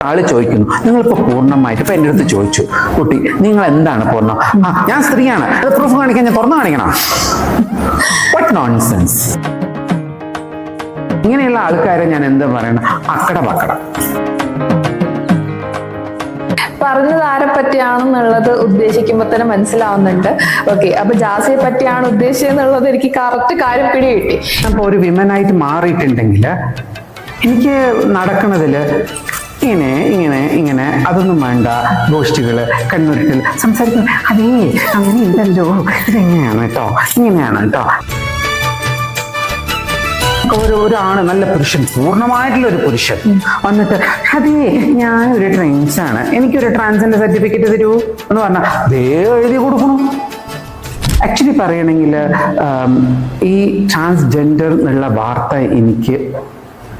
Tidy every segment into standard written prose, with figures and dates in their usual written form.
ആള് ചോദിക്കുന്നു നിങ്ങളിപ്പോ പൂർണ്ണമായിട്ട് ഇപ്പൊ എൻ്റെ അടുത്ത് ചോദിച്ചു കുട്ടി നിങ്ങൾ എന്താണ് പൂർണ്ണം? ഞാൻ സ്ത്രീയാണ്, അത് പ്രൂഫ് കാണിക്കാൻ ഞാൻ തുറന്നു കാണിക്കണം. What nonsense. ഇങ്ങനെയുള്ള ആൾക്കാരെ ഞാൻ എന്താ പറയണം, അക്കട പക്കട. പറഞ്ഞത് ആരെ പറ്റിയാണെന്നുള്ളത് ഉദ്ദേശിക്കുമ്പോൾ തന്നെ മനസ്സിലാവുന്നുണ്ട്. ഓക്കെ, അപ്പൊ ജാസിയെ പറ്റിയാണ് ഉദ്ദേശിച്ചെന്നുള്ളത് എനിക്ക് കറക്റ്റ് കാര്യം പിടികിട്ടി. അപ്പൊ ഒരു വിമനായിട്ട് മാറിയിട്ടുണ്ടെങ്കിൽ എനിക്ക് നടക്കുന്നതില് ഇങ്ങനെ ഇങ്ങനെ ഇങ്ങനെ അതൊന്നും വേണ്ട. ഗോഷ്ഠികള് കണ്ണുരുട്ടിൽ സംസാരിക്കും, അതേ അങ്ങനെ ഉണ്ടല്ലോ, ഇതെങ്ങനെയാണ് കേട്ടോ, ഇങ്ങനെയാണ് കേട്ടോ. ഒരാണ് നല്ല പുരുഷൻ, പൂർണ്ണമായിട്ടുള്ള ഒരു പുരുഷൻ വന്നിട്ട് അതേ ഞാനൊരു ട്രാൻസാണ്, എനിക്കൊരു ട്രാൻസിന്റെ സർട്ടിഫിക്കറ്റ് തരൂ എന്ന് പറഞ്ഞാൽ അതേ എഴുതി കൊടുക്കണം. ആക്ച്വലി പറയണമെങ്കിൽ ഈ ട്രാൻസ്ജെൻഡർ എന്നുള്ള വാർത്ത എനിക്ക്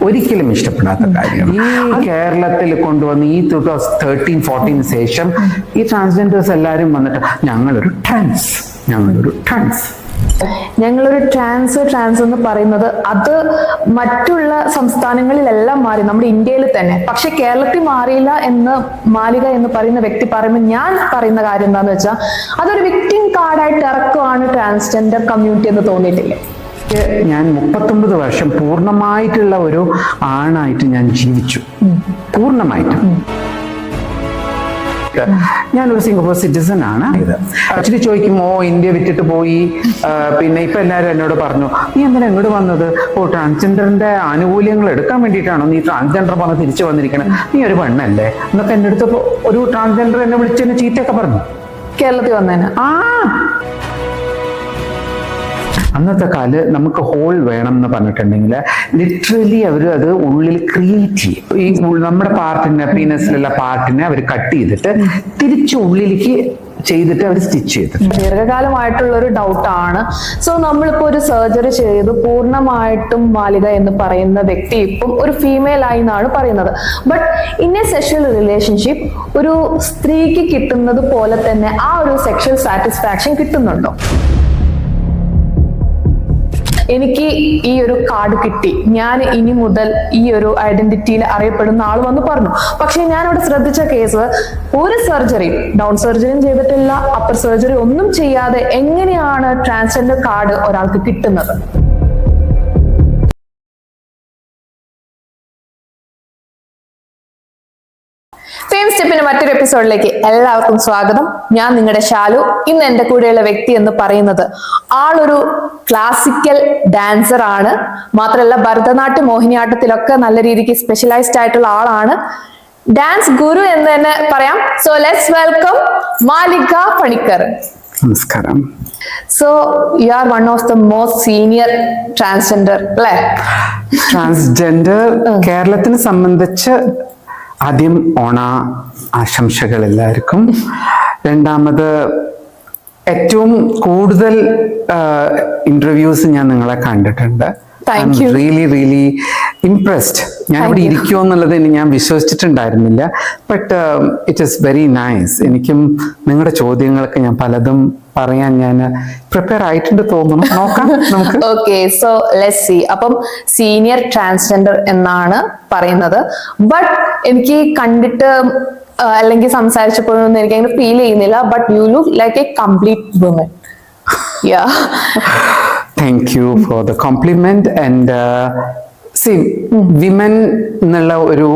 ഒരിക്കലും ഇഷ്ടപ്പെടാത്ത കാര്യം. ഈ കേരളത്തിൽ കൊണ്ടുവന്ന് ഈ 2013-14 ശേഷം ഈ ട്രാൻസ്ജെൻഡേഴ്സ് എല്ലാവരും വന്നിട്ട് ഞങ്ങളൊരു ട്രാൻസ് ട്രാൻസ് എന്ന് പറയുന്നത് അത് മറ്റുള്ള സംസ്ഥാനങ്ങളിലെല്ലാം മാറി, നമ്മുടെ ഇന്ത്യയിൽ തന്നെ. പക്ഷെ കേരളത്തിൽ മാറിയില്ല എന്ന് മാലിക എന്ന് പറയുന്ന വ്യക്തി പറയുമ്പോൾ ഞാൻ പറയുന്ന കാര്യം എന്താന്ന് വെച്ചാൽ അതൊരു വിക്ടിം കാർഡായിട്ട് ഇറക്കുവാണ് ട്രാൻസ്ജെൻഡർ കമ്മ്യൂണിറ്റി എന്ന് തോന്നിയിട്ടില്ലേ? ഞാൻ 39 വർഷം പൂർണ്ണമായിട്ടുള്ള ഒരു ആണായിട്ട് ഞാൻ ജീവിച്ചു, പൂർണ്ണമായിട്ടും. ഞാനൊരു സിംഗപ്പൂർ സിറ്റിസൺ ആണ്. ആക്ച്വലി ചോദിക്കുമോ ഇന്ത്യ വിട്ടിട്ട് പോയി, പിന്നെ ഇപ്പൊ എല്ലാവരും എന്നോട് പറഞ്ഞു നീ എന്തിനാ ഇങ്ങോട്ട് വന്നത്? ട്രാൻസ്ജെൻഡറിന്റെ ആനുകൂല്യങ്ങൾ എടുക്കാൻ വേണ്ടിയിട്ടാണോ നീ ട്രാൻസ്ജെൻഡർ പറഞ്ഞ് തിരിച്ചു വന്നിരിക്കണം? നീ ഒരു പെണ്ണല്ലേ എന്നൊക്കെ എൻ്റെ അടുത്ത് ഒരു ട്രാൻസ്ജെൻഡർ എന്നെ വിളിച്ചെന്നെ ചീത്തയൊക്കെ പറഞ്ഞു. കേരളത്തിൽ വന്നേനെ അന്നത്തെ കാല് നമുക്ക് ഹോൾ വേണം എന്ന് പറഞ്ഞിട്ടുണ്ടെങ്കിൽ ലിറ്ററലി അവർ അത് ഉള്ളിൽ ക്രിയേറ്റ് ചെയ്യും. ഈ നമ്മുടെ പാർട്ടിനെ, പീനസിലുള്ള പാർട്ടിനെ അവർ കട്ട് ചെയ്തിട്ട് തിരിച്ച് ഉള്ളിലേക്ക് ചെയ്തിട്ട് അവർ സ്റ്റിച്ച് ചെയ്തു. ദീർഘകാലമായിട്ടുള്ള ഒരു ഡൗട്ടാണ്. സോ നമ്മളിപ്പോ ഒരു സർജറി ചെയ്ത് പൂർണ്ണമായിട്ടും മാലിക എന്ന് പറയുന്ന വ്യക്തി ഇപ്പം ഒരു ഫീമെയിൽ ആയി എന്നാണ് പറയുന്നത്. But in A sexual relationship ഒരു സ്ത്രീക്ക് കിട്ടുന്നത് പോലെ തന്നെ ആ ഒരു സെക്ഷൽ സാറ്റിസ്ഫാക്ഷൻ കിട്ടുന്നുണ്ടോ? എനിക്ക് ഈ ഒരു കാർഡ് കിട്ടി, ഞാൻ ഇനി മുതൽ ഈ ഒരു ഐഡന്റിറ്റിയിൽ അറിയപ്പെടുന്ന ആൾ വന്ന് പറഞ്ഞു. പക്ഷെ ഞാൻ അവിടെ ശ്രദ്ധിച്ച കേസ്, ഒരു സർജറി, ഡൗൺ സർജറിയും ചെയ്തിട്ടില്ല, അപ്പർ സർജറി ഒന്നും ചെയ്യാതെ എങ്ങനെയാണ് ട്രാൻസ്ജെൻഡർ കാർഡ് ഒരാൾക്ക് കിട്ടുന്നത്? ഫെയിം സ്റ്റെപ്പിന്റെ മറ്റൊരു എപ്പിസോഡിലേക്ക് എല്ലാവർക്കും സ്വാഗതം. ഞാൻ നിങ്ങളുടെ ശാലു. ഇന്ന് എന്റെ കൂടെയുള്ള വ്യക്തി എന്ന് പറയുന്നത് ആളൊരു ക്ലാസിക്കൽ ഡാൻസർ ആണ്. മാത്രമല്ല ഭരതനാട്യം, മോഹിനിയാട്ടത്തിലൊക്കെ നല്ല രീതിക്ക് സ്പെഷ്യലൈസ്ഡ് ആയിട്ടുള്ള ആളാണ്. ഡാൻസ് ഗുരു എന്ന് തന്നെ പറയാം. So let's welcome Malika Panicker. നമസ്കാരം. So you are one of the most senior transgender അല്ലേ? ട്രാൻസ്ജെൻഡർ കേരളത്തിനെ സംബന്ധിച്ച് ആദ്യം ഓണ ആശംസകൾ എല്ലാവർക്കും. രണ്ടാമത് ഏറ്റവും കൂടുതൽ ഇന്റർവ്യൂസ് ഞാൻ നിങ്ങളെ കണ്ടിട്ടുണ്ട്. Really impressed. ഞാൻ ഇവിടെ ഇരിക്കുമോ എന്നുള്ളത് ഞാൻ വിശ്വസിച്ചിട്ടുണ്ടായിരുന്നില്ല. But it is very nice. എനിക്കും നിങ്ങളുടെ ചോദ്യങ്ങൾക്ക് ഞാൻ പലതും പറയാൻ ഞാൻ പ്രിപ്പയർ ആയിട്ടുണ്ട് തോന്നുന്നു. നോക്കാം നമുക്ക്. Okay, so let's see. അപ്പം സീനിയർ ട്രാൻസ്ജെൻഡർ എന്നാണ് പറയുന്നത്. ബട്ട് എനിക്ക് കണ്ടിട്ട് അല്ലെങ്കിൽ സംസാരിച്ചപ്പോഴൊന്നും എനിക്ക് അങ്ങനെ ഫീൽ ചെയ്യുന്നില്ല. But you look like a complete woman. Yeah, thank you for the compliment. And she, women എന്നുള്ള ഒരു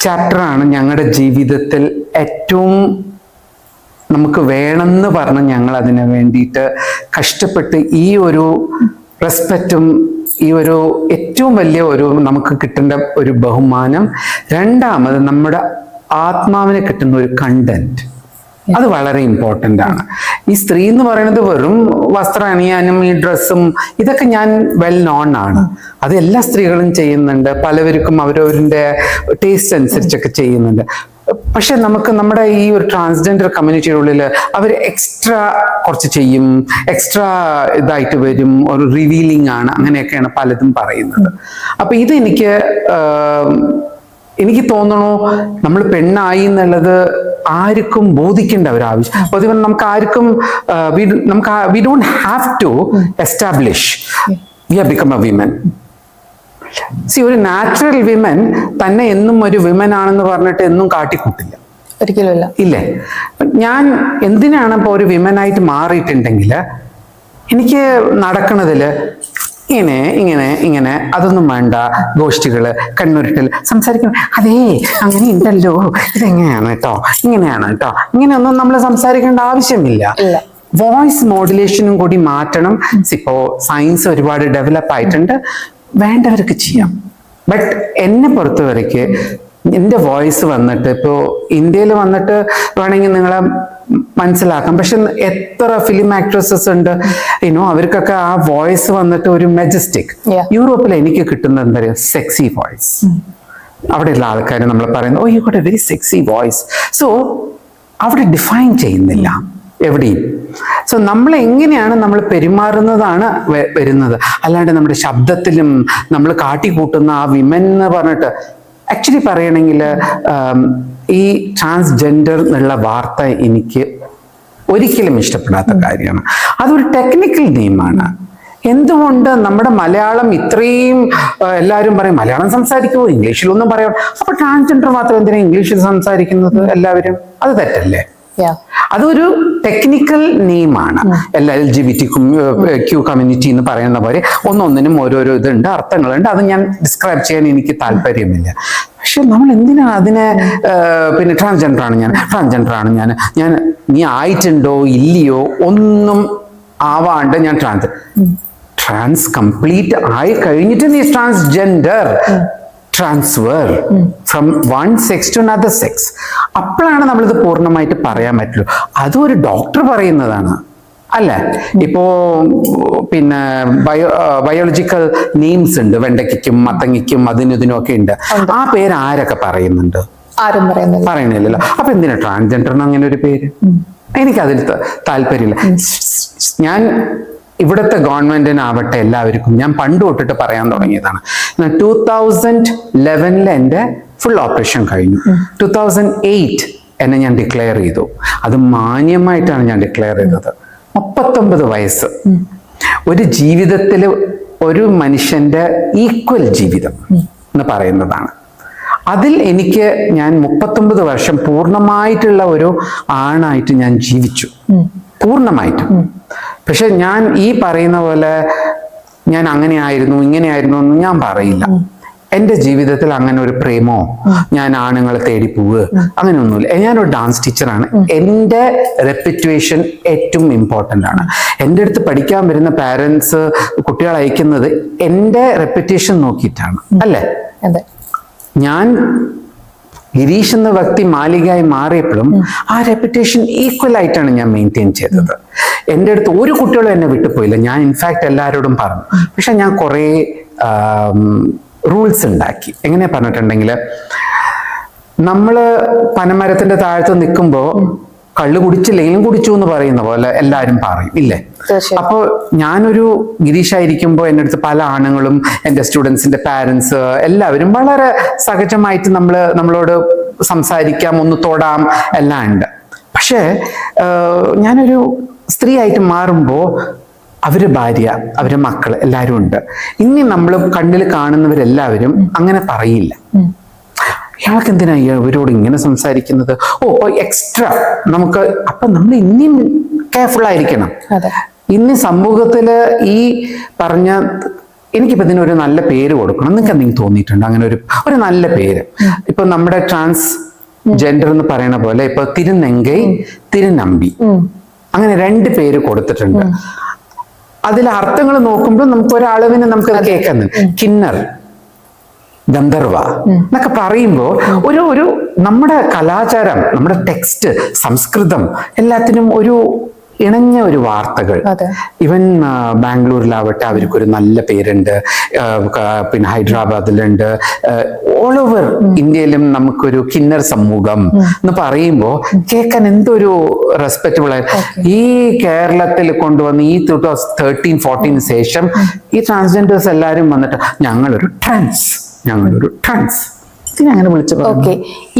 ചാപ്റ്ററാണ് ഞങ്ങളുടെ ജീവിതത്തിൽ ഏറ്റവും നമുക്ക് വേണമെന്ന് പറഞ്ഞ് ഞങ്ങൾ അതിനു വേണ്ടിയിട്ട് കഷ്ടപ്പെട്ട് ഈ ഒരു റെസ്പെക്റ്റും ഈ ഒരു ഏറ്റവും വലിയ ഒരു നമുക്ക് കിട്ടേണ്ട ഒരു ബഹുമാനം, രണ്ടാമത് നമ്മുടെ ആത്മാവിന് കിട്ടുന്ന ഒരു കണ്ടന്റ്, അത് വളരെ ഇമ്പോർട്ടൻ്റ് ആണ്. ഈ സ്ത്രീ എന്ന് പറയുന്നത് വെറും വസ്ത്രം അണിയാനും ഈ ഡ്രസ്സും ഇതൊക്കെ ഞാൻ വെൽ നോൺ ആണ്. അത് എല്ലാ സ്ത്രീകളും ചെയ്യുന്നുണ്ട്. പലവർക്കും അവരവരുടെ ടേസ്റ്റ് അനുസരിച്ചൊക്കെ ചെയ്യുന്നുണ്ട്. പക്ഷെ നമുക്ക് നമ്മുടെ ഈ ഒരു ട്രാൻസ്ജെൻഡർ കമ്മ്യൂണിറ്റിയുടെ ഉള്ളിൽ അവർ എക്സ്ട്രാ കുറച്ച് ചെയ്യും, എക്സ്ട്രാ ഇതായിട്ട് വരും, ഒരു റിവീലിംഗ് ആണ്, അങ്ങനെയൊക്കെയാണ് പലതും പറയുന്നത്. അപ്പൊ ഇത് എനിക്ക് തോന്നണു നമ്മൾ പെണ്ണായി എന്നുള്ളത് ആർക്കും ബോധിക്കേണ്ട ഒരു ആവശ്യം. പൊതുവെ നമുക്ക് ആർക്കും we don't have to establish we have become a women. She ഒരു നാച്ചുറൽ വിമൻ തന്നെ എന്നും ഒരു വിമൻ ആണെന്ന് പറഞ്ഞിട്ട് എന്നും കാട്ടിക്കൂട്ടില്ല. ഒരിക്കലും ഇല്ല. ഇല്ലേ? ഞാൻ എന്തിനാണ് ഇപ്പോൾ ഒരു വിമനായിട്ട് മാറിയിട്ടുണ്ടെങ്കിൽ എനിക്ക് നടക്കണതില് ഇങ്ങനെ ഇങ്ങനെ ഇങ്ങനെ അതൊന്നും വേണ്ട. ഗോഷ്ഠികള് കണ്ണുരുട്ടൽ സംസാരിക്കണം, അതേ അങ്ങനെ ഉണ്ടല്ലോ, ഇതെങ്ങനെയാണ് കേട്ടോ, ഇങ്ങനെയാണ് കേട്ടോ, ഇങ്ങനെയൊന്നും നമ്മൾ സംസാരിക്കേണ്ട ആവശ്യമില്ല. വോയിസ് മോഡുലേഷനും കൂടി മാറ്റണം. ഇപ്പോ സയൻസ് ഒരുപാട് ഡെവലപ്പ് ആയിട്ടുണ്ട്, വേണ്ടവർക്ക് ചെയ്യാം. ബട്ട് എന്നെ പൊറുത്ത വരയ്ക്ക് എൻ്റെ വോയിസ് വന്നിട്ട് ഇപ്പോൾ ഇന്ത്യയിൽ വന്നിട്ട് വേണമെങ്കിൽ നിങ്ങളെ മനസ്സിലാക്കാം. പക്ഷെ എത്ര ഫിലിം ആക്ട്രസസ് ഉണ്ട് അവർക്കൊക്കെ ആ വോയിസ് വന്നിട്ട് ഒരു മെജസ്റ്റിക്. യൂറോപ്പിൽ എനിക്ക് കിട്ടുന്നത് എന്താ പറയുക, സെക്സി വോയിസ്. അവിടെയുള്ള ആൾക്കാർ നമ്മൾ പറയുന്നത് oh you got a very sexy voice. So അവിടെ ഡിഫൈൻ ചെയ്യുന്നില്ല എവിടെയും. സോ നമ്മൾ എങ്ങനെയാണ് നമ്മൾ പെരുമാറുന്നതാണ് വരുന്നത്. അല്ലാണ്ട് നമ്മുടെ ശബ്ദത്തിലും നമ്മൾ കാട്ടിക്കൂട്ടുന്ന ആ വിമൻ എന്ന് പറഞ്ഞിട്ട് ആക്ച്വലി പറയണമെങ്കിൽ ഈ ട്രാൻസ്ജെൻഡർ എന്നുള്ള വാർത്ത എനിക്ക് ഒരിക്കലും ഇഷ്ടപ്പെടാത്ത കാര്യമാണ്. അതൊരു ടെക്നിക്കൽ നെയിമാണ്. എന്തുകൊണ്ട് നമ്മുടെ മലയാളം ഇത്രയും എല്ലാവരും പറയും മലയാളം സംസാരിക്കുമോ, ഇംഗ്ലീഷിലൊന്നും പറയാം. അപ്പൊ ട്രാൻസ്ജെൻഡർ മാത്രം എന്തിനാ ഇംഗ്ലീഷിൽ സംസാരിക്കുന്നത് എല്ലാവരും? അത് തെറ്റല്ലേ? അതൊരു ടെക്നിക്കൽ നെയിമാണ്. എല്ലാ LGBTQ കമ്മ്യൂണിറ്റി എന്ന് പറയുന്ന പോലെ ഒന്നൊന്നിനും ഓരോരോ ഇതുണ്ട്, അർത്ഥങ്ങളുണ്ട്. അത് ഞാൻ ഡിസ്ക്രൈബ് ചെയ്യാൻ എനിക്ക് താല്പര്യമില്ല. പക്ഷെ നമ്മൾ എന്തിനാ അതിനെ പിന്നെ ട്രാൻസ്ജെൻഡർ ആണ് ഞാൻ നീ ആയിട്ടുണ്ടോ ഇല്ലയോ ഒന്നും ആവാണ്ട് ഞാൻ ട്രാൻസ് കംപ്ലീറ്റ് ആയി കഴിഞ്ഞിട്ട് നീ transgender transfer from one sex to another sex. അപ്പോഴാണ് നമ്മളിത് പൂർണ്ണമായിട്ട് പറയാൻ പറ്റുള്ളൂ. അതും ഒരു ഡോക്ടർ പറയുന്നതാണ് അല്ലേ? ഇപ്പോ പിന്നെ ബയോളജിക്കൽ നെയിംസ് ഉണ്ട്, വെണ്ടയ്ക്കും മത്തങ്ങയ്ക്കും അതിനും ഒക്കെ ഉണ്ട്. ആ പേര് ആരൊക്കെ പറയുന്നുണ്ട്? ആരും പറയുന്നില്ലല്ലോ. അപ്പൊ എന്തിനാ ട്രാൻസ്ജെൻഡറിന് അങ്ങനെ ഒരു പേര്? എനിക്കതിൽ താല്പര്യമില്ല. ഞാൻ ഇവിടുത്തെ ഗവൺമെന്റിനാവട്ടെ എല്ലാവർക്കും ഞാൻ പണ്ട് തൊട്ടിട്ട് പറയാൻ തുടങ്ങിയതാണ്. 2011 എൻ്റെ ഫുൾ ഓപ്പറേഷൻ കഴിഞ്ഞു. 2008 എന്നെ ഞാൻ ഡിക്ലെയർ ചെയ്തു. അത് മാന്യമായിട്ടാണ് ഞാൻ ഡിക്ലെയർ ചെയ്തത്. 39 വയസ്സ്. ഒരു ജീവിതത്തിൽ ഒരു മനുഷ്യന്റെ ഈക്വൽ ജീവിതം എന്ന് പറയുന്നതാണ്. അതിൽ ഞാൻ 39 വർഷം പൂർണ്ണമായിട്ടുള്ള ഒരു ആണായിട്ട് ഞാൻ ജീവിച്ചു, പൂർണ്ണമായിട്ടും. പക്ഷെ ഞാൻ ഈ പറയുന്ന പോലെ ഞാൻ അങ്ങനെയായിരുന്നു ഇങ്ങനെയായിരുന്നു എന്ന് ഞാൻ പറയില്ല. എൻ്റെ ജീവിതത്തിൽ അങ്ങനെ ഒരു പ്രേമോ ഞാൻ ആണുങ്ങളെ തേടി പോവുക അങ്ങനെയൊന്നുമില്ല. ഞാനൊരു ഡാൻസ് ടീച്ചറാണ്. എൻ്റെ റെപ്യൂട്ടേഷൻ ഏറ്റവും ഇമ്പോർട്ടൻ്റ് ആണ്. എൻ്റെ അടുത്ത് പഠിക്കാൻ വരുന്ന പാരൻസ് കുട്ടികളെ അയക്കുന്നത് എൻ്റെ റെപ്യൂട്ടേഷൻ നോക്കിയിട്ടാണ് അല്ലേ? ഞാൻ ഗിരീഷ് എന്ന വ്യക്തി മാലികയായി മാറിയപ്പോഴും ആ റെപ്യൂട്ടേഷൻ ഈക്വൽ ആയിട്ടാണ് ഞാൻ മെയിൻറ്റെയിൻ ചെയ്തത്. എൻ്റെ അടുത്ത് ഒരു കുട്ടികളും എന്നെ വിട്ടുപോയില്ല. ഞാൻ ഇൻഫാക്ട് എല്ലാവരോടും പറഞ്ഞു. പക്ഷെ ഞാൻ കുറേ റൂൾസ് ഉണ്ടാക്കി. എങ്ങനെ പറഞ്ഞിട്ടുണ്ടെങ്കിൽ, നമ്മൾ പനമരത്തിന്റെ താഴത്ത് നിൽക്കുമ്പോൾ കള്ളു കുടിച്ചില്ലെങ്കിലും കുടിച്ചു എന്ന് പറയുന്ന പോലെ എല്ലാവരും പറയും ഇല്ലേ? അപ്പോൾ ഞാനൊരു ഗിരീഷായിരിക്കുമ്പോൾ എൻ്റെ അടുത്ത് പല ആണുങ്ങളും എൻ്റെ സ്റ്റുഡൻസിന്റെ പാരൻസ് എല്ലാവരും വളരെ സഹജമായിട്ട് നമ്മളോട് സംസാരിക്കാം, ഒന്ന് തൊടാം എല്ലാം ഉണ്ട്. പക്ഷേ ഞാനൊരു സ്ത്രീ ആയിട്ട് മാറുമ്പോൾ അവര് ഭാര്യ, അവരെ മക്കൾ എല്ലാവരും ഉണ്ട്. ഇനി നമ്മൾ കണ്ണിൽ കാണുന്നവരെല്ലാവരും അങ്ങനെ പറയില്ല. ഇയാൾക്ക് എന്തിനാ ഇവരോട് ഇങ്ങനെ സംസാരിക്കുന്നത്? എക്സ്ട്രാ നമുക്ക്. അപ്പൊ നമ്മൾ ഇനിയും കെയർഫുൾ ആയിരിക്കണം. ഇന്ന് സമൂഹത്തില് ഈ പറഞ്ഞ എനിക്കിപ്പോ ഇതിനൊരു നല്ല പേര് കൊടുക്കണം. നിങ്ങൾക്ക് എന്തെങ്കിലും തോന്നിയിട്ടുണ്ട് അങ്ങനെ ഒരു നല്ല പേര്? ഇപ്പൊ നമ്മുടെ ട്രാൻസ് ജെൻഡർ എന്ന് പറയുന്ന പോലെ ഇപ്പൊ തിരുനെങ്കൈ, തിരുനമ്പി, അങ്ങനെ 2 പേര് കൊടുത്തിട്ടുണ്ട്. അതിലെ അർത്ഥങ്ങൾ നോക്കുമ്പോൾ നമുക്ക് ഒരളവിന് നമുക്ക് കേൾക്കുന്നത് കിന്നർ, ഗന്ധർവ എന്നൊക്കെ പറയുമ്പോൾ ഒരു നമ്മുടെ കലാചാരം, നമ്മുടെ ടെക്സ്റ്റ്, സംസ്കൃതം എല്ലാത്തിനും ഒരു ഇണഞ്ഞ ഒരു വാർത്തകൾ. ഇവൻ ബാംഗ്ലൂരിലാവട്ടെ അവർക്കൊരു നല്ല പേരുണ്ട്, പിന്നെ ഹൈദരാബാദിലുണ്ട്, ഓൾ ഓവർ ഇന്ത്യയിലും നമുക്കൊരു കിന്നർ സമൂഹം എന്ന് പറയുമ്പോൾ കേൾക്കാൻ എന്തൊരു റെസ്പെക്റ്റബിൾ ആയി. ഈ കേരളത്തിൽ കൊണ്ടുവന്ന് ഈ 2013-14 ശേഷം ഈ ട്രാൻസ്ജെൻഡേഴ്സ് എല്ലാവരും വന്നിട്ട് ഞങ്ങളൊരു ട്രാൻസ് അങ്ങനെ വിളിച്ചു പറഞ്ഞു. ഓക്കെ,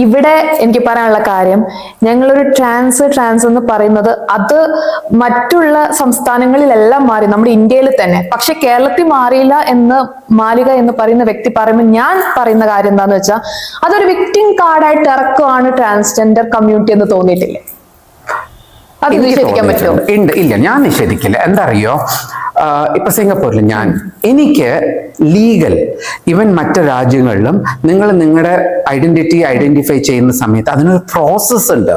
ഇവിടെ എനിക്ക് പറയാനുള്ള കാര്യം, ഞങ്ങളൊരു ട്രാൻസ് എന്ന് പറയുന്നത് അത് മറ്റുള്ള സംസ്ഥാനങ്ങളിലെല്ലാം മാറി, നമ്മുടെ ഇന്ത്യയിൽ തന്നെ. പക്ഷെ കേരളത്തിൽ മാറിയില്ല എന്ന് മാലിക എന്ന് പറയുന്ന വ്യക്തി പറയുമ്പോൾ ഞാൻ പറയുന്ന കാര്യം എന്താന്ന് വെച്ചാൽ, അതൊരു വിക്ടിം കാർഡായിട്ട് ഇറക്കുവാണ് ട്രാൻസ്ജെൻഡർ കമ്മ്യൂണിറ്റി എന്ന് തോന്നിയിട്ടില്ലേ? അത് നിഷേധിക്കാൻ പറ്റുമോ? ഉണ്ട്, ഇല്ല, ഞാൻ നിഷേധിക്കില്ല. എന്താ അറിയോ, ഇപ്പൊ സിംഗപ്പൂരിൽ എനിക്ക് ലീഗൽ, ഈവൻ മറ്റു രാജ്യങ്ങളിലും നിങ്ങൾ നിങ്ങളുടെ ഐഡന്റിറ്റി ഐഡന്റിഫൈ ചെയ്യുന്ന സമയത്ത് അതിനൊരു പ്രോസസ്സ് ഉണ്ട്.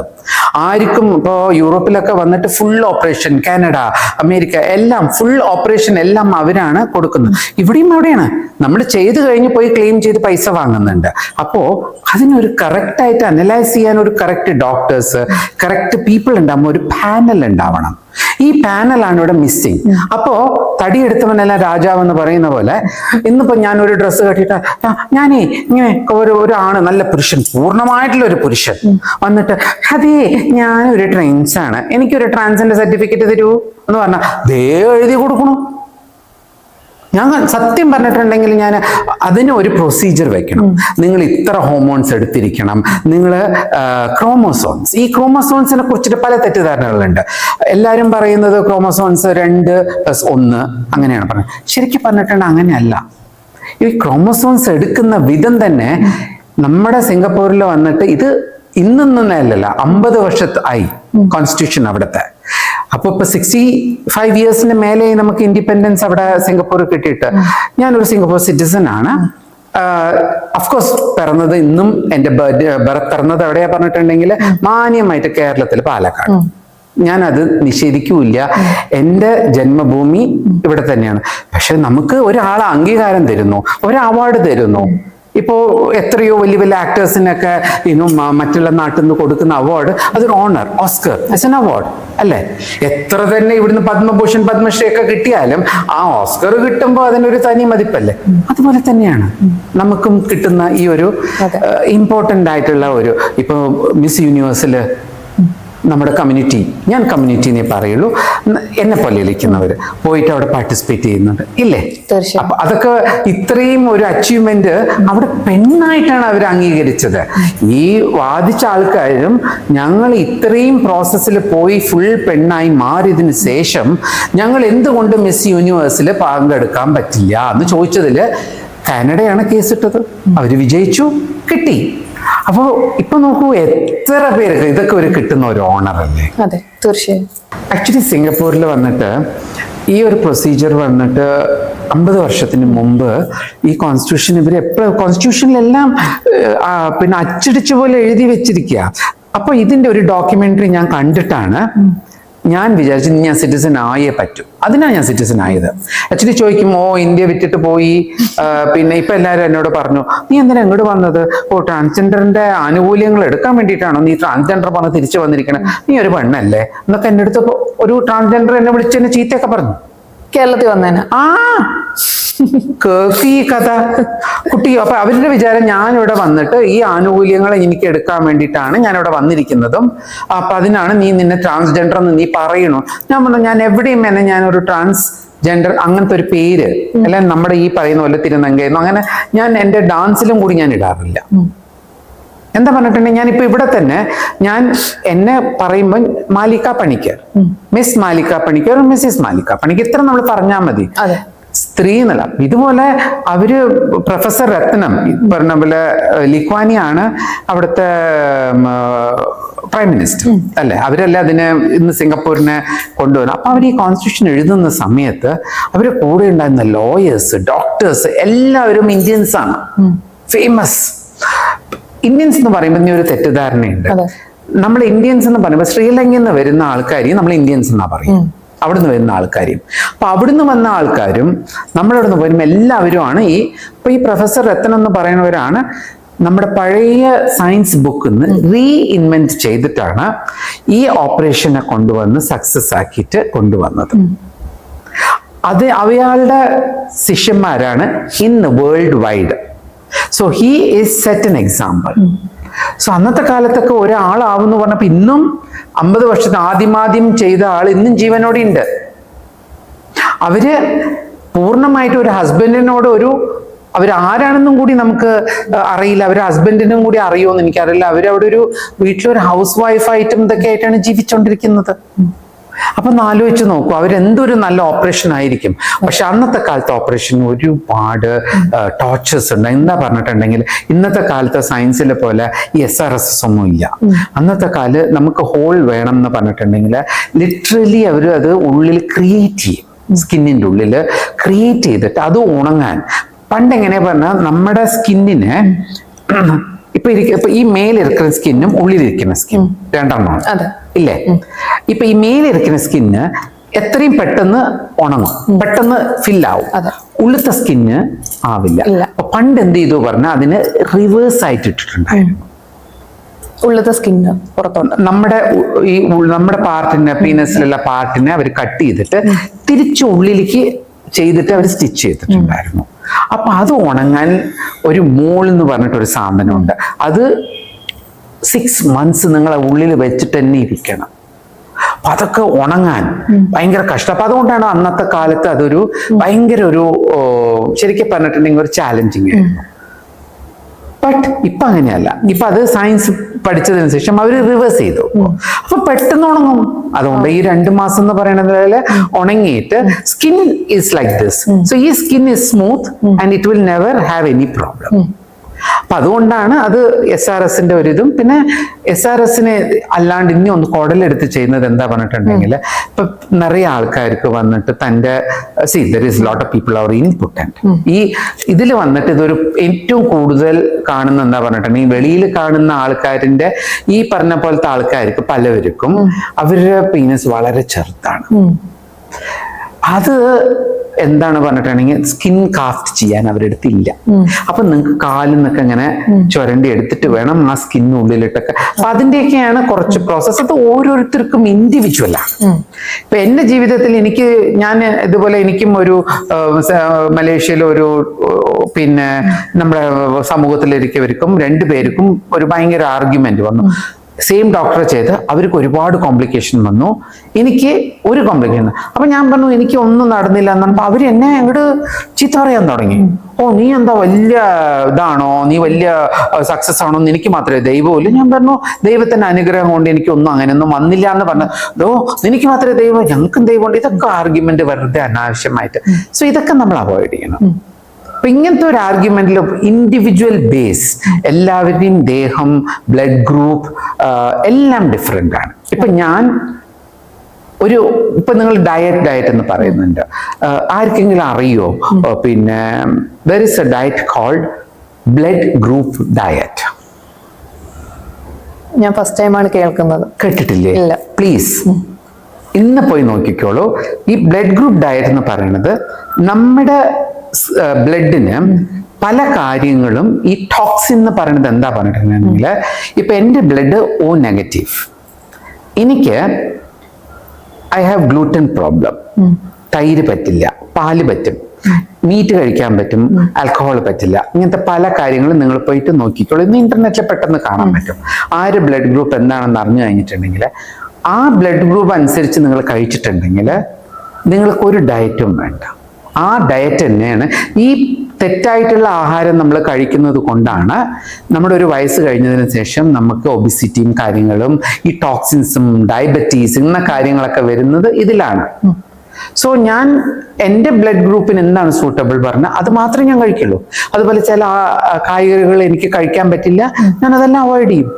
ആർക്കും ഇപ്പോൾ യൂറോപ്പിലൊക്കെ വന്നിട്ട് ഫുൾ ഓപ്പറേഷൻ, കാനഡ, അമേരിക്ക എല്ലാം ഫുൾ ഓപ്പറേഷൻ എല്ലാം അവരാണ് കൊടുക്കുന്നത്. ഇവിടെയും അവിടെയാണ് നമ്മൾ ചെയ്ത് കഴിഞ്ഞ് പോയി ക്ലെയിം ചെയ്ത് പൈസ വാങ്ങുന്നുണ്ട്. അപ്പോ അതിനൊരു കറക്റ്റായിട്ട് അനലൈസ് ചെയ്യാൻ ഒരു കറക്റ്റ് ഡോക്ടേഴ്സ്, കറക്റ്റ് പീപ്പിൾ ഉണ്ടാകുമ്പോൾ ഒരു പാനൽ ഉണ്ടാവണം. ഈ പാനലാണ് ഇവിടെ മിസ്സിങ്. അപ്പോ തടിയെടുത്തവനെല്ലാം രാജാവ് എന്ന് പറയുന്ന പോലെ ഇന്നിപ്പോ ഞാൻ ഒരു ഡ്രസ്സ് കെട്ടിയിട്ട് ഞാനേ ഇങ്ങനെ ഒരാണ്, നല്ല പുരുഷൻ, പൂർണ്ണമായിട്ടുള്ള ഒരു പുരുഷൻ വന്നിട്ട് അതേ ഞാനൊരു ട്രാൻസാണ്, എനിക്കൊരു ട്രാൻസിന്റെ സർട്ടിഫിക്കറ്റ് തരൂ എന്ന് പറഞ്ഞാൽ ദേ എഴുതി കൊടുക്കണു. ഞാൻ സത്യം പറഞ്ഞിട്ടുണ്ടെങ്കിൽ ഞാൻ അതിന് ഒരു പ്രൊസീജിയർ വെക്കണം. നിങ്ങൾ ഇത്ര ഹോർമോൺസ് എടുത്തിരിക്കണം, നിങ്ങൾ ക്രോമോസോൺസ്, ഈ ക്രോമോസോൺസിനെ കുറിച്ചിട്ട് പല തെറ്റിദ്ധാരണകളുണ്ട്. എല്ലാവരും പറയുന്നത് ക്രോമോസോൺസ് 2+1 അങ്ങനെയാണ് പറയുന്നത്. ശരിക്കും പറഞ്ഞിട്ടുണ്ടെങ്കിൽ അങ്ങനെയല്ല. ഈ ക്രോമോസോൺസ് എടുക്കുന്ന വിധം തന്നെ നമ്മുടെ സിംഗപ്പൂരിൽ വന്നിട്ട് ഇത് ഇന്നൊന്നല്ല, 50 വർഷത്തായി കോൺസ്റ്റിറ്റ്യൂഷൻ അവിടുത്തെ. അപ്പൊ ഇപ്പൊ 65 ഇയേഴ്സിന് മേലെ നമുക്ക് ഇൻഡിപെൻഡൻസ് അവിടെ സിംഗപ്പൂർ കിട്ടിയിട്ട് ഞാനൊരു സിംഗപ്പൂർ സിറ്റിസൺ ആണ്. അഫ്കോഴ്സ് പിറന്നത് ഇന്നും എൻ്റെ പിറന്നത് എവിടെയാ പറഞ്ഞിട്ടുണ്ടെങ്കിൽ മാന്യമായിട്ട് കേരളത്തിൽ, പാലക്കാട്. ഞാനത് നിഷേധിക്കൂല. എൻ്റെ ജന്മഭൂമി ഇവിടെ തന്നെയാണ്. പക്ഷെ നമുക്ക് ഒരാൾ അംഗീകാരം തരുന്നു, ഒരു അവാർഡ് തരുന്നു. ഇപ്പോ എത്രയോ വലിയ വലിയ ആക്ടേഴ്സിനൊക്കെ മറ്റുള്ള നാട്ടിൽ നിന്ന് കൊടുക്കുന്ന അവാർഡ്, അതൊരു honour, Oscar as an award അല്ലേ? എത്ര തന്നെ ഇവിടുന്ന് പത്മഭൂഷൺ, പത്മശ്രീ ഒക്കെ കിട്ടിയാലും ആ ഓസ്കർ കിട്ടുമ്പോൾ അതിനൊരു തനി മതിപ്പല്ലേ? അതുപോലെ തന്നെയാണ് നമുക്കും കിട്ടുന്ന ഈ ഒരു ഇമ്പോർട്ടൻ്റ് ആയിട്ടുള്ള ഒരു, ഇപ്പൊ മിസ് യൂണിവേഴ്സില് നമ്മുടെ കമ്മ്യൂണിറ്റി, ഞാൻ കമ്മ്യൂണിറ്റിനെ പറയുള്ളൂ, എന്നെ പോലെ ഇരിക്കുന്നവർ പോയിട്ട് അവിടെ പാർട്ടിസിപ്പേറ്റ് ചെയ്യുന്നുണ്ട് ഇല്ലേ? അപ്പൊ അതൊക്കെ ഇത്രയും ഒരു അച്ചീവ്മെന്റ് അവിടെ പെണ്ണായിട്ടാണ് അവർ അംഗീകരിച്ചത്. ഈ വാദിച്ച ആൾക്കാരും ഞങ്ങൾ ഇത്രയും പ്രോസസ്സിൽ പോയി ഫുൾ പെണ്ണായി മാറിയതിന് ശേഷം ഞങ്ങൾ എന്തുകൊണ്ട് മിസ് യൂണിവേഴ്സിൽ പങ്കെടുക്കാൻ പറ്റില്ല എന്ന് ചോദിച്ചതില് കാനഡയാണ് കേസിട്ടത്. അവർ വിജയിച്ചു, കിട്ടി. അപ്പോ ഇപ്പൊ നോക്കൂ, എത്ര പേർക്ക് ഇതൊക്കെ ഒരു കിട്ടുന്ന ഒരു ഓണർ അല്ലേ? അതെ, തീർച്ചയായും. ആക്ച്വലി സിംഗപ്പൂരിൽ വന്നിട്ട് ഈ ഒരു പ്രൊസീജിയർ വന്നിട്ട് 50 വർഷത്തിന് മുമ്പ് ഈ കോൺസ്റ്റിറ്റ്യൂഷൻ ഇവർ എപ്പോഴും കോൺസ്റ്റിറ്റ്യൂഷനിലെല്ലാം പിന്നെ അച്ചടിച്ച പോലെ എഴുതി വെച്ചിരിക്കുക. അപ്പൊ ഇതിന്റെ ഒരു ഡോക്യുമെന്ററി ഞാൻ കണ്ടിട്ടാണ് ഞാൻ വിചാരിച്ചു ഞാൻ സിറ്റിസൺ ആയേ പറ്റൂ. അതിനാണ് ഞാൻ സിറ്റിസൺ ആയത്. ആക്ച്വലി ചോദിക്കും, ഇന്ത്യ വിട്ടിട്ട് പോയി, പിന്നെ ഇപ്പൊ എല്ലാവരും എന്നോട് പറഞ്ഞു, നീ എന്തിനാ ഇങ്ങോട്ട് വന്നത്? ട്രാൻസ്ജെൻഡറിന്റെ ആനുകൂല്യങ്ങൾ എടുക്കാൻ വേണ്ടിയിട്ടാണോ നീ ട്രാൻസ്ജെൻഡർ പറഞ്ഞ് തിരിച്ചു വന്നിരിക്കണം? നീ ഒരു പെണ്ണല്ലേ എന്നൊക്കെ എൻ്റെ അടുത്ത് ഒരു ട്രാൻസ്ജെൻഡർ എന്നെ വിളിച്ച് എന്നെ ചീത്തയൊക്കെ പറഞ്ഞു. കേരളത്തിൽ വന്നേനെ കേക്ക് ഈ കഥ കുട്ടി. അപ്പൊ അവരുടെ വിചാരം ഞാനിവിടെ വന്നിട്ട് ഈ ആനുകൂല്യങ്ങൾ എനിക്ക് എടുക്കാൻ വേണ്ടിയിട്ടാണ് ഞാനിവിടെ വന്നിരിക്കുന്നതും, അപ്പൊ അതിനാണ് നിന്നെ ട്രാൻസ്ജെൻഡർ എന്ന് നീ പറയണു. ഞാൻ പറഞ്ഞു, ഞാൻ എവിടെയും എന്നെ ഞാനൊരു ട്രാൻസ്ജെൻഡർ അങ്ങനത്തെ ഒരു പേര് അല്ല നമ്മുടെ ഈ പറയുന്ന പോലെ തിരുനങ്കയെന്നോ അങ്ങനെ ഞാൻ എൻ്റെ ഡാൻസിലും കൂടി ഞാൻ ഇടാറില്ല. എന്താ പറഞ്ഞിട്ടുണ്ടെങ്കിൽ ഞാനിപ്പോ ഇവിടെ തന്നെ ഞാൻ എന്നെ പറയുമ്പോൾ മാലിക പണിക്കർ, മിസ് മാലിക പണിക്കർ, മിസ്സിസ് മാലിക പണിക്കർ, ഇത്ര നമ്മൾ പറഞ്ഞാൽ മതി. സ്ത്രീ എന്നല്ല. ഇതുപോലെ അവര് പ്രൊഫസർ രത്നം പറഞ്ഞ പോലെ ലിക്വാനിയാണ് അവിടുത്തെ പ്രൈം മിനിസ്റ്റർ അല്ലെ? അവരല്ല അതിനെ ഇന്ന് സിംഗപ്പൂരിനെ കൊണ്ടുവന്നു. അപ്പൊ അവർ ഈ കോൺസ്റ്റിറ്റ്യൂഷൻ എഴുതുന്ന സമയത്ത് അവര് കൂടെ ഉണ്ടായിരുന്ന ലോയേഴ്സ്, ഡോക്ടേഴ്സ് എല്ലാവരും ഇന്ത്യൻസ് ആണ്, ഫേമസ് ഇന്ത്യൻസ് എന്ന് പറയുമ്പോൾ ഇനി ഒരു തെറ്റിദ്ധാരണയുണ്ട്. നമ്മൾ ഇന്ത്യൻസ് എന്ന് പറയുമ്പോൾ ശ്രീലങ്കയിൽ നിന്ന് വരുന്ന ആൾക്കാരെയും നമ്മൾ ഇന്ത്യൻസ് എന്നാ പറയും, അവിടുന്ന് വരുന്ന ആൾക്കാരെയും. അപ്പൊ അവിടുന്ന് വന്ന ആൾക്കാരും നമ്മളവിടുന്ന് വരുമ്പോൾ എല്ലാവരും ഈ പ്രൊഫസർ രത്തൻ എന്ന് പറയുന്നവരാണ് നമ്മുടെ പഴയ സയൻസ് ബുക്കിൽ നിന്ന് റീഇൻവെന്റ് ചെയ്തിട്ടാണ് ഈ ഓപ്പറേഷനെ കൊണ്ടുവന്ന് സക്സസ് ആക്കിയിട്ട് കൊണ്ടുവന്നത്. അത് അവയാളുടെ ശിഷ്യന്മാരാണ് ഇന്ന് world wide. So he is set an example. So അന്നത്തെ കാലത്തൊക്കെ ഒരാളാവെന്ന് പറഞ്ഞപ്പോ ഇന്നും 50 വർഷത്തിന് ആദ്യമാദ്യം ചെയ്ത ആൾ ഇന്നും ജീവനോടെ ഉണ്ട്. അവര് പൂർണ്ണമായിട്ട് ഒരു ഹസ്ബൻഡിനോട് ഒരു അവരാരാണെന്നും കൂടി നമുക്ക് അറിയില്ല. അവരുടെ ഹസ്ബൻഡിനും കൂടി അറിയുമെന്ന് എനിക്കറിയില്ല. അവരവിടെ ഒരു വീട്ടിലൊരു ഹൗസ് വൈഫായിട്ടും ഇതൊക്കെ ആയിട്ടാണ് ജീവിച്ചുകൊണ്ടിരിക്കുന്നത്. അപ്പൊ ഒന്ന് ആലോചിച്ച് നോക്കൂ, അവരെന്തൊരു നല്ല ഓപ്പറേഷൻ ആയിരിക്കും. പക്ഷെ അന്നത്തെ കാലത്ത് ഓപ്പറേഷൻ ഒരുപാട് ടോർച്ചേഴ്സ് ഉണ്ട്. എന്താ പറഞ്ഞിട്ടുണ്ടെങ്കിൽ ഇന്നത്തെ കാലത്തെ സയൻസിലെ പോലെ ഈ SRSS ഒന്നും ഇല്ല. അന്നത്തെ കാലത്ത് നമുക്ക് ഹോൾ വേണം എന്ന് പറഞ്ഞിട്ടുണ്ടെങ്കിൽ ലിറ്ററലി അവർ അത് ഉള്ളിൽ ക്രിയേറ്റ് ചെയ്യും. സ്കിന്നിൻ്റെ ഉള്ളിൽ ക്രിയേറ്റ് ചെയ്തിട്ട് അത് ഉണങ്ങാൻ. പണ്ട് എങ്ങനെ പറഞ്ഞാൽ നമ്മുടെ സ്കിന്നിന് ഇപ്പൊ ഈ മേലിരിക്കുന്ന സ്കിന്നും ഉള്ളിലിരിക്കുന്ന സ്കിൻ രണ്ടെണ്ണമാണ് ഇല്ലേ? ഇപ്പൊ ഈ മേലിരിക്കുന്ന സ്കിന്ന് എത്രയും പെട്ടെന്ന് ഉണങ്ങും, പെട്ടെന്ന് ഫില്ലാവും. ഉള്ളിലത്തെ സ്കിന്ന് ആവില്ല. അപ്പൊ പണ്ട് എന്ത് ചെയ്തു പറഞ്ഞാൽ അതിന് റിവേഴ്സ് ആയിട്ട് ഇട്ടിട്ടുണ്ടായിരുന്നു. ഉള്ളത്തെ സ്കിന്ന് പുറത്തോട്ട് നമ്മുടെ പാർട്ടിനെ, പീനസിലുള്ള പാർട്ടിനെ അവർ കട്ട് ചെയ്തിട്ട് തിരിച്ചു ഉള്ളിലേക്ക് ചെയ്തിട്ട് അവർ സ്റ്റിച്ച് ചെയ്തിട്ടുണ്ടായിരുന്നു. അപ്പൊ അത് ഉണങ്ങാൻ ഒരു മോൾ എന്ന് പറഞ്ഞിട്ടൊരു സാധനമുണ്ട്. അത് 6 months നിങ്ങളെ ഉള്ളിൽ വെച്ചിട്ട് തന്നെ ഇരിക്കണം. അപ്പൊ അതൊക്കെ ഉണങ്ങാൻ ഭയങ്കര കഷ്ടം. അപ്പൊ അതുകൊണ്ടാണ് അന്നത്തെ കാലത്ത് അതൊരു ഭയങ്കര ഒരു ശരിക്കും പറഞ്ഞിട്ടുണ്ടെങ്കിൽ ഒരു ചാലഞ്ചിങ് ആയിരുന്നു. ബട്ട് ഇപ്പൊ അങ്ങനെയല്ല. ഇപ്പൊ അത് സയൻസ് പഠിച്ചതിന് ശേഷം അവർ റിവേഴ്സ് ചെയ്തു. അപ്പൊ പെട്ടെന്ന് ഉണങ്ങും. അതുകൊണ്ട് ഈ 2 മാസം എന്ന് പറയുന്നത് ഉണങ്ങിയിട്ട് skin is like this. So ഈ skin is smooth and it will never have any problem. അപ്പൊ അതുകൊണ്ടാണ് അത് SRSന്റെ ഒരിതും. പിന്നെ SRSനെ അല്ലാണ്ട് ഇനി ഒന്ന് കുടലെടുത്ത് ചെയ്യുന്നത് എന്താ പറഞ്ഞിട്ടുണ്ടെങ്കിൽ ഇപ്പൊ നിറയെ ആൾക്കാർക്ക് വന്നിട്ട് തൻ്റെ there is lot of people are important. ഈ ഇതിൽ വന്നിട്ട് ഇതൊരു ഏറ്റവും കൂടുതൽ കാണുന്ന എന്താ പറഞ്ഞിട്ടുണ്ടെങ്കിൽ വെളിയിൽ കാണുന്ന ആൾക്കാരിന്റെ ഈ പറഞ്ഞ പോലത്തെ ആൾക്കാർക്ക് പലവർക്കും അവരുടെ പീനസ് വളരെ ചെറുതാണ്. അത് എന്താണ് പറഞ്ഞിട്ടുണ്ടെങ്കിൽ സ്കിൻ കാസ്റ്റ് ചെയ്യാൻ അവരുടെ അടുത്തില്ല. അപ്പൊ നിങ്ങൾക്ക് കാലിൽ നിന്നൊക്കെ ഇങ്ങനെ ചുരണ്ടി എടുത്തിട്ട് വേണം ആ സ്കിന്നുള്ളിലിട്ടൊക്കെ. അപ്പൊ അതിന്റെയൊക്കെയാണ് കുറച്ച് പ്രോസസ്സ്. അത് ഓരോരുത്തർക്കും ഇൻഡിവിജ്വലാണ്. ഇപ്പൊ എന്റെ ജീവിതത്തിൽ ഞാൻ ഇതുപോലെ എനിക്കും ഒരു മലേഷ്യയിലെ ഒരു പിന്നെ നമ്മുടെ സമൂഹത്തിലിരിക്കവർക്കും 2 പേർക്കും ഒരു ഭയങ്കര ആർഗ്യുമെന്റ് വന്നു. സെയിം ഡോക്ടറെ ചെയ്ത് അവർക്ക് ഒരുപാട് കോംപ്ലിക്കേഷൻ വന്നു, എനിക്ക് ഒരു കോംപ്ലിക്കേഷൻ. അപ്പൊ ഞാൻ പറഞ്ഞു എനിക്ക് ഒന്നും നടന്നില്ല എന്ന് പറഞ്ഞപ്പോൾ അവർ എന്നെ അങ്ങോട്ട് ചീത്ത പറയാൻ തുടങ്ങി. ഓ നീ എന്താ വലിയ ഇതാണോ, നീ വലിയ സക്സസ് ആണോ, എനിക്ക് മാത്രമേ ദൈവമില്ല. ഞാൻ പറഞ്ഞു ദൈവത്തിന്റെ അനുഗ്രഹം കൊണ്ട് എനിക്കൊന്നും അങ്ങനെയൊന്നും വന്നില്ല എന്ന് പറഞ്ഞു. എനിക്ക് മാത്രമേ ദൈവം, ഞങ്ങൾക്കും ദൈവമുണ്ട്. ഇതൊക്കെ ആർഗ്യുമെന്റ് വെറുതെ അനാവശ്യമായിട്ട്. സോ ഇതൊക്കെ നമ്മൾ അവോയ്ഡ് ചെയ്യണം. അപ്പൊ ഇങ്ങനത്തെ ഒരു ആർഗ്യുമെന്റിൽ ഇൻഡിവിജ്വൽ ബേസ്, എല്ലാവരുടെയും ദേഹം, ബ്ലഡ് ഗ്രൂപ്പ് എല്ലാം ഡിഫറെൻ്റ് ആണ്. ഇപ്പൊ ഞാൻ ഇപ്പൊ നിങ്ങൾ ഡയറ്റ് എന്ന് പറയുന്നുണ്ട്. ആർക്കെങ്കിലും അറിയോ? പിന്നെ there is a diet called blood group diet. ഞാൻ ഫസ്റ്റ് ടൈമാണ് കേൾക്കുന്നത്. കേട്ടിട്ടില്ലേ? പ്ലീസ് ഇന്ന് പോയി നോക്കിക്കോളൂ. ഈ ബ്ലഡ് ഗ്രൂപ്പ് ഡയറ്റ് എന്ന് പറയുന്നത് നമ്മുടെ ബ്ലഡിന് പല കാര്യങ്ങളും ഈ ടോക്സിൻ എന്ന് പറയുന്നത് എന്താ പറഞ്ഞിട്ടുണ്ടെങ്കിൽ ഇപ്പൊ എൻ്റെ ബ്ലഡ് O നെഗറ്റീവ്, എനിക്ക് ഐ ഹാവ് ഗ്ലൂട്ടൻ പ്രോബ്ലം, തൈര് പറ്റില്ല, പാല് പറ്റും, മീറ്റ് കഴിക്കാൻ പറ്റും, ആൽക്കഹോൾ പറ്റില്ല. ഇങ്ങനത്തെ പല കാര്യങ്ങളും നിങ്ങൾ പോയിട്ട് നോക്കിക്കോളൂ. ഇന്ന് ഇന്റർനെറ്റിൽ പെട്ടെന്ന് കാണാൻ പറ്റും. ആര് ബ്ലഡ് ഗ്രൂപ്പ് എന്താണെന്ന് അറിഞ്ഞു കഴിഞ്ഞിട്ടുണ്ടെങ്കിൽ ആ ബ്ലഡ് ഗ്രൂപ്പ് അനുസരിച്ച് നിങ്ങൾ കഴിച്ചിട്ടുണ്ടെങ്കിൽ നിങ്ങൾക്ക് ഒരു ഡയറ്റും വേണ്ട. ആ ഡയറ്റ് തന്നെയാണ്. ഈ തെറ്റായിട്ടുള്ള ആഹാരം നമ്മൾ കഴിക്കുന്നത് കൊണ്ടാണ് നമ്മുടെ ഒരു വയസ്സ് കഴിഞ്ഞതിന് ശേഷം നമുക്ക് ഒബിസിറ്റിയും കാര്യങ്ങളും ഈ ടോക്സിൻസും ഡയബറ്റീസ് ഇന്ന കാര്യങ്ങളൊക്കെ വരുന്നത് ഇതിലാണ്. സോ ഞാൻ എൻ്റെ ബ്ലഡ് ഗ്രൂപ്പിന് എന്താണ് സൂട്ടബിൾ പറഞ്ഞാൽ അത് മാത്രമേ ഞാൻ കഴിക്കുള്ളൂ. അതുപോലെ ചില കായ്കറികൾ എനിക്ക് കഴിക്കാൻ പറ്റില്ല, ഞാൻ അതെല്ലാം അവോയ്ഡ് ചെയ്യും.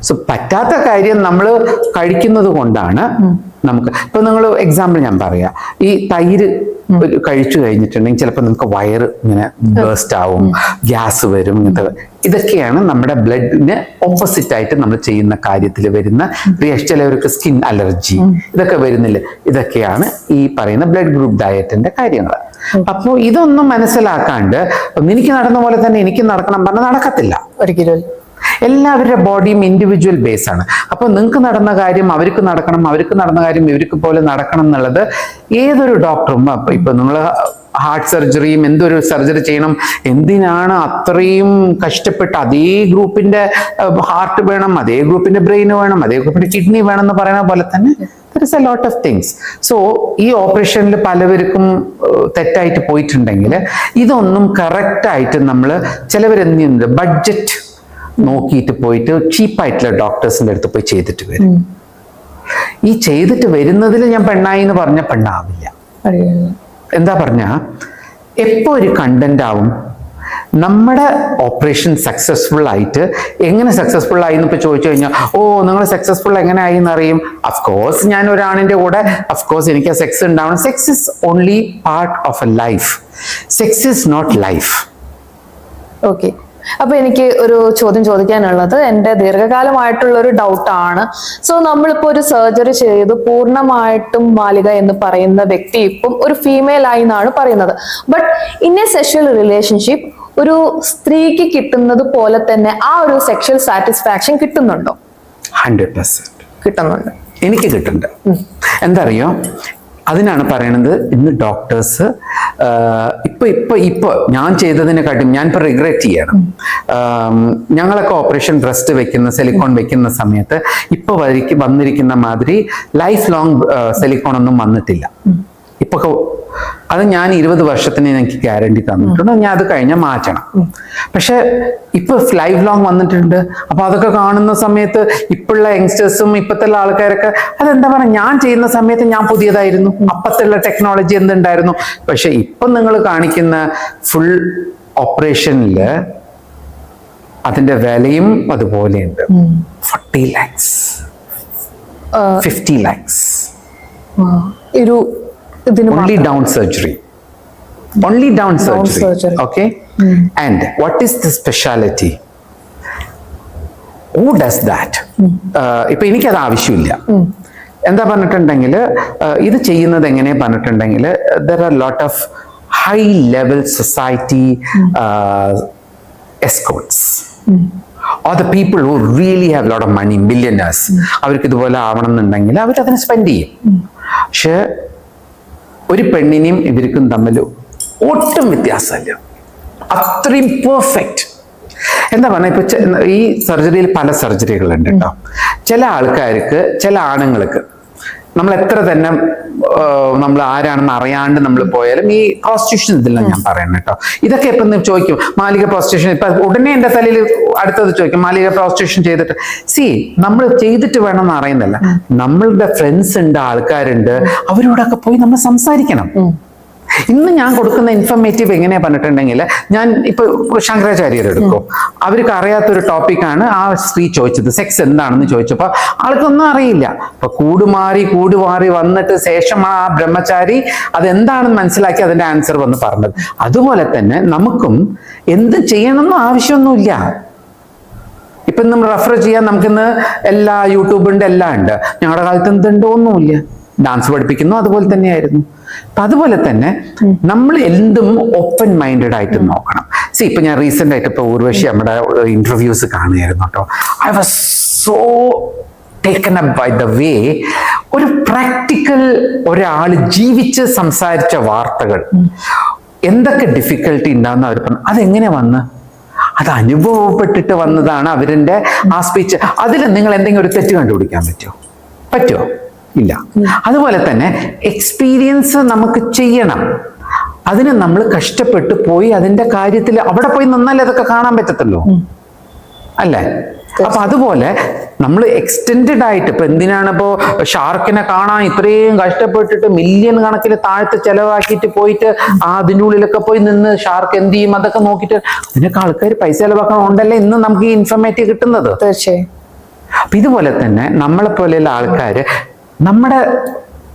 സോ പറ്റാത്ത കാര്യം നമ്മൾ കഴിക്കുന്നത് കൊണ്ടാണ് നമുക്ക്. ഇപ്പൊ നിങ്ങൾ എക്സാമ്പിൾ ഞാൻ പറയാം, ഈ തൈര് കഴിച്ചു കഴിഞ്ഞിട്ടുണ്ടെങ്കിൽ ചിലപ്പോൾ നമുക്ക് വയറ് ഇങ്ങനെ ബേസ്റ്റ് ആവും, ഗ്യാസ് വരും. ഇതൊക്കെയാണ് നമ്മുടെ ബ്ലഡിന് ഓപ്പോസിറ്റ് ആയിട്ട് നമ്മൾ ചെയ്യുന്ന കാര്യത്തിൽ വരുന്ന റിയാക്ഷൻ. ചിലവർക്ക് സ്കിൻ അലർജി ഇതൊക്കെ വരുന്നില്ല. ഇതൊക്കെയാണ് ഈ പറയുന്ന ബ്ലഡ് ഗ്രൂപ്പ് ഡയറ്റിന്റെ കാര്യങ്ങൾ. അപ്പോൾ ഇതൊന്നും മനസ്സിലാക്കാണ്ട് എനിക്ക് നടന്ന പോലെ തന്നെ എനിക്ക് നടക്കണം പറഞ്ഞാൽ നടക്കത്തില്ല ഒരിക്കലും. എല്ലാവരുടെ ബോഡിയും ഇൻഡിവിജ്വൽ ബേസ് ആണ്. അപ്പൊ നിങ്ങൾക്ക് നടന്ന കാര്യം അവർക്ക് നടക്കണം, അവർക്ക് നടന്ന കാര്യം ഇവർക്ക് പോലെ നടക്കണം എന്നുള്ളത് ഏതൊരു ഡോക്ടറും. ഇപ്പൊ നിങ്ങൾ ഹാർട്ട് സർജറിയും എന്തൊരു സർജറി ചെയ്യണം, എന്തിനാണ് അത്രയും കഷ്ടപ്പെട്ട് അതേ ഗ്രൂപ്പിന്റെ ഹാർട്ട് വേണം, അതേ ഗ്രൂപ്പിന്റെ ബ്രെയിൻ വേണം, അതേ ഗ്രൂപ്പിന്റെ കിഡ്നി വേണം എന്ന് പറയുന്ന പോലെ തന്നെ there is a lot of things. So ഈ ഓപ്പറേഷനിൽ പലവർക്കും തെറ്റായിട്ട് പോയിട്ടുണ്ടെങ്കിൽ ഇതൊന്നും കറക്റ്റായിട്ട് നമ്മൾ ചിലവരെന്ത് ചെയ്യുന്നുണ്ട്, ബഡ്ജറ്റ് നോക്കിയിട്ട് പോയിട്ട് ചീപ്പായിട്ടുള്ള ഡോക്ടേഴ്സിൻ്റെ അടുത്ത് പോയി ചെയ്തിട്ട് വരും. ഈ ചെയ്തിട്ട് വരുന്നതിൽ ഞാൻ പെണ്ണായി എന്ന് പറഞ്ഞ പെണ്ണാവില്ല. എന്താ പറഞ്ഞ എപ്പോ ഒരു കണ്ടന്റ് ആവും, നമ്മുടെ ഓപ്പറേഷൻ സക്സസ്ഫുൾ ആയിട്ട് എങ്ങനെ സക്സസ്ഫുൾ ആയി എന്ന് ഇപ്പൊ ചോദിച്ചു കഴിഞ്ഞാൽ, ഓ നിങ്ങൾ സക്സസ്ഫുൾ എങ്ങനെ ആയി എന്നറിയും. അഫ്കോഴ്സ് ഞാൻ ഒരാണിന്റെ കൂടെ അഫ്കോഴ്സ് എനിക്ക് സെക്സ് ഉണ്ടാവണം. Sex is only part of a life. Sex is not life. Okay, അപ്പൊ എനിക്ക് ഒരു ചോദ്യം ചോദിക്കാനുള്ളത് എന്റെ ദീർഘകാലമായിട്ടുള്ള ഒരു ഡൗട്ടാണ്. സോ നമ്മളിപ്പോ ഒരു സർജറി ചെയ്തു പൂർണ്ണമായിട്ടും മാലിക എന്ന് പറയുന്ന വ്യക്തി ഇപ്പം ഒരു ഫീമെയിൽ ആയി എന്നാണ് പറയുന്നത്. But in A sexual relationship ഒരു സ്ത്രീക്ക് കിട്ടുന്നത് പോലെ തന്നെ ആ ഒരു സെക്ഷൽ സാറ്റിസ്ഫാക്ഷൻ കിട്ടുന്നുണ്ടോ? 100% കിട്ടുന്നുണ്ട്. എനിക്ക് കിട്ടുന്നുണ്ട്. എന്താ അറിയോ, അതിനാണ് പറയണത് ഇന്ന് ഡോക്ടേഴ്സ് ഇപ്പൊ ഞാൻ ചെയ്തതിനെക്കാട്ടും ഞാനിപ്പോൾ റിഗ്രറ്റ് ചെയ്യണം. ഞങ്ങളൊക്കെ ഓപ്പറേഷൻ ബ്രസ്റ്റ് വെക്കുന്ന സിലിക്കോൺ വെക്കുന്ന സമയത്ത് ഇപ്പൊ വന്നിരിക്കുന്ന മാതിരി ലൈഫ് ലോങ് സിലിക്കോൺ ഒന്നും വന്നിട്ടില്ല. ഇപ്പൊ അത് ഞാൻ 20 വർഷത്തിന് എനിക്ക് ഗ്യാരണ്ടി തന്നിട്ടുണ്ട്, ഞാൻ അത് കഴിഞ്ഞാൽ മാറ്റണം. പക്ഷെ ഇപ്പൊ ലൈഫ് ലോങ് വന്നിട്ടുണ്ട്. അപ്പൊ അതൊക്കെ കാണുന്ന സമയത്ത് ഇപ്പോഴുള്ള യങ്സ്റ്റേഴ്സും ഇപ്പത്തുള്ള ആൾക്കാരൊക്കെ അതെന്താ പറയുക, ഞാൻ ചെയ്യുന്ന സമയത്ത് ഞാൻ പുതിയതായിരുന്നു, അപ്പത്തുള്ള ടെക്നോളജി എന്തുണ്ടായിരുന്നു. പക്ഷെ ഇപ്പൊ നിങ്ങൾ കാണിക്കുന്ന ഫുൾ ഓപ്പറേഷനില് അതിന്റെ വിലയും അതുപോലെയുണ്ട്. 40 lakhs 50 lakhs only down surgery. Okay. And what is the speciality? Who does that? ഇപ്പൊ എനിക്കത് ആവശ്യമില്ല. എന്താ പറഞ്ഞിട്ടുണ്ടെങ്കിൽ ഇത് ചെയ്യുന്നത് എങ്ങനെ പറഞ്ഞിട്ടുണ്ടെങ്കിൽ there are lot of high level society escorts or the people who really have lot of money, millionaires. അവർക്ക് ഇതുപോലെ ആവണം എന്നുണ്ടെങ്കിൽ അവരതിനെ സ്പെൻഡ് ചെയ്യും. പക്ഷെ ഒരു പെണ്ണിനെയും ഇവർക്കും തമ്മിൽ ഒട്ടും വ്യത്യാസമില്ല, അത്രയും പെർഫെക്റ്റ്. എന്താ പറഞ്ഞാൽ ഇപ്പൊ ഈ സർജറിയിൽ പല സർജറികളുണ്ട് കേട്ടോ. ചില ആൾക്കാർക്ക്, ചില ആണുങ്ങൾക്ക് നമ്മൾ എത്ര തന്നെ നമ്മൾ ആരാണെന്ന് അറിയാണ്ട് നമ്മൾ പോയാലും ഈ പ്രോസ്റ്റിറ്റ്യൂഷൻ ഇതില്ല ഞാൻ പറയുന്നത് കേട്ടോ. ഇതൊക്കെ ഇപ്പൊ ചോദിക്കും മാലിക പ്രോസ്റ്റിറ്റ്യൂഷൻ, ഇപ്പൊ ഉടനെ എന്റെ തലയിൽ അടുത്തത് ചോദിക്കും മാലിക പ്രോസ്റ്റിറ്റ്യൂഷൻ ചെയ്തിട്ട്. നമ്മൾ ചെയ്തിട്ട് വേണം എന്ന് അറിയുന്നില്ല. നമ്മളുടെ ഫ്രണ്ട്സ് ഉണ്ട്, ആൾക്കാരുണ്ട്, അവരോടൊക്കെ പോയി നമ്മൾ സംസാരിക്കണം. ഇന്ന് ഞാൻ കൊടുക്കുന്ന ഇൻഫർമേറ്റീവ് എങ്ങനെയാ പറഞ്ഞിട്ടുണ്ടെങ്കിൽ, ഞാൻ ഇപ്പൊ ശങ്കരാചാര്യർ എടുക്കും, അവർക്ക് അറിയാത്തൊരു ടോപ്പിക്കാണ് ആ സ്ത്രീ ചോദിച്ചത്, സെക്സ് എന്താണെന്ന് ചോദിച്ചപ്പോ ആൾക്കൊന്നും അറിയില്ല. അപ്പൊ കൂടുമാറി വന്നിട്ട് ശേഷമാണ് ആ ബ്രഹ്മചാരി അതെന്താണെന്ന് മനസ്സിലാക്കി അതിന്റെ ആൻസർ വന്ന് പറഞ്ഞത്. അതുപോലെ തന്നെ നമുക്കും എന്ത് ചെയ്യണമെന്നും ആവശ്യമൊന്നുമില്ല. ഇപ്പൊ നമ്മൾ റെഫർ ചെയ്യാൻ നമുക്കിന്ന് എല്ലാ യൂട്യൂബിന്റെ എല്ലാം ഉണ്ട്. ഞങ്ങളുടെ കാലത്ത് എന്തുണ്ടോ ഒന്നുമില്ല. ഡാൻസ് പഠിപ്പിക്കുന്നു, അതുപോലെ തന്നെയായിരുന്നു. അപ്പൊ അതുപോലെ തന്നെ നമ്മൾ എന്തും ഓപ്പൺ മൈൻഡഡ് ആയിട്ട് നോക്കണം. ഇപ്പൊ ഞാൻ റീസെന്റ് ആയിട്ട് ഇപ്പൊ ഊർവശി നമ്മുടെ ഇന്റർവ്യൂസ് കാണുകയായിരുന്നു കേട്ടോ. I was so taken up by the way ഒരു പ്രാക്ടിക്കൽ ഒരാൾ ജീവിച്ച് സംസാരിച്ച വാർത്തകൾ, എന്തൊക്കെ ഡിഫിക്കൽട്ടി ഉണ്ടാവുന്ന അവർ പറഞ്ഞു. അതെങ്ങനെ വന്ന്, അത് അനുഭവപ്പെട്ടിട്ട് വന്നതാണ് അവരുടെ ആ സ്പീച്ച്. അതിൽ നിങ്ങൾ എന്തെങ്കിലും ഒരു തെറ്റ് കണ്ടുപിടിക്കാൻ പറ്റുമോ? ഇല്ല. അതുപോലെ തന്നെ എക്സ്പീരിയൻസ് നമുക്ക് ചെയ്യണം. അതിന് നമ്മൾ കഷ്ടപ്പെട്ട് പോയി അതിന്റെ കാര്യത്തിൽ അവിടെ പോയി നിന്നാലേ അതൊക്കെ കാണാൻ പറ്റത്തുള്ളൂ, അല്ലേ? അപ്പൊ അതുപോലെ നമ്മൾ എക്സ്റ്റെൻഡഡ് ആയിട്ട് ഇപ്പൊ എന്തിനാണ് ഇപ്പോ ഷാർക്കിനെ കാണാൻ ഇത്രയും കഷ്ടപ്പെട്ടിട്ട് മില്യൺ കണക്കിന് താഴത്ത് ചെലവാക്കിയിട്ട് പോയിട്ട് അതിൻ്റെ ഉള്ളിലൊക്കെ പോയി നിന്ന് ഷാർക്ക് എന്ത് ചെയ്യും അതൊക്കെ നോക്കിയിട്ട് അതിനൊക്കെ ആൾക്കാർ പൈസ ചെലവാക്കണോണ്ടല്ലേ ഇന്ന് നമുക്ക് ഈ ഇൻഫർമേറ്റീവ് കിട്ടുന്നത്. തീർച്ചയായും. അപ്പൊ ഇതുപോലെ തന്നെ നമ്മളെ പോലെയുള്ള ആൾക്കാര് നമ്മുടെ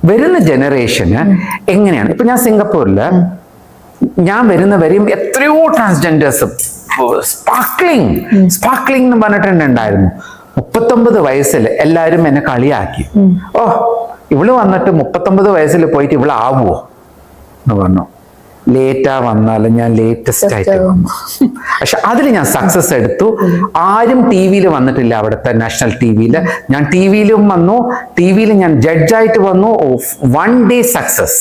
വരുന്ന ജനറേഷന് എങ്ങനെയാണ്, ഇപ്പൊ ഞാൻ സിംഗപ്പൂരില് ഞാൻ വരുന്നവരെയും എത്രയോ ട്രാൻസ്ജെൻഡേഴ്സ് സ്പാർക്ലിംഗ് എന്ന് പറഞ്ഞിട്ടുണ്ടായിരുന്നു. 39 വയസ്സിൽ എല്ലാവരും എന്നെ കളിയാക്കി. ഓ, ഇവള് വന്നിട്ട് 39 വയസ്സിൽ പോയിട്ട് ഇവള് ആവുമോ എന്ന് പറഞ്ഞു. ലേറ്റാ വന്നാലും ഞാൻ ലേറ്റസ്റ്റ് ആയിട്ട് വന്നു. പക്ഷെ അതിൽ ഞാൻ സക്സസ് എടുത്തു. ആരും ടി വിയിൽ വന്നിട്ടില്ല, അവിടുത്തെ നാഷണൽ ടി വിയിൽ. ഞാൻ ടി വിയിലും വന്നു, ടി വിയിൽ ഞാൻ ജഡ്ജായിട്ട് വന്നു. 1 day സക്സസ്.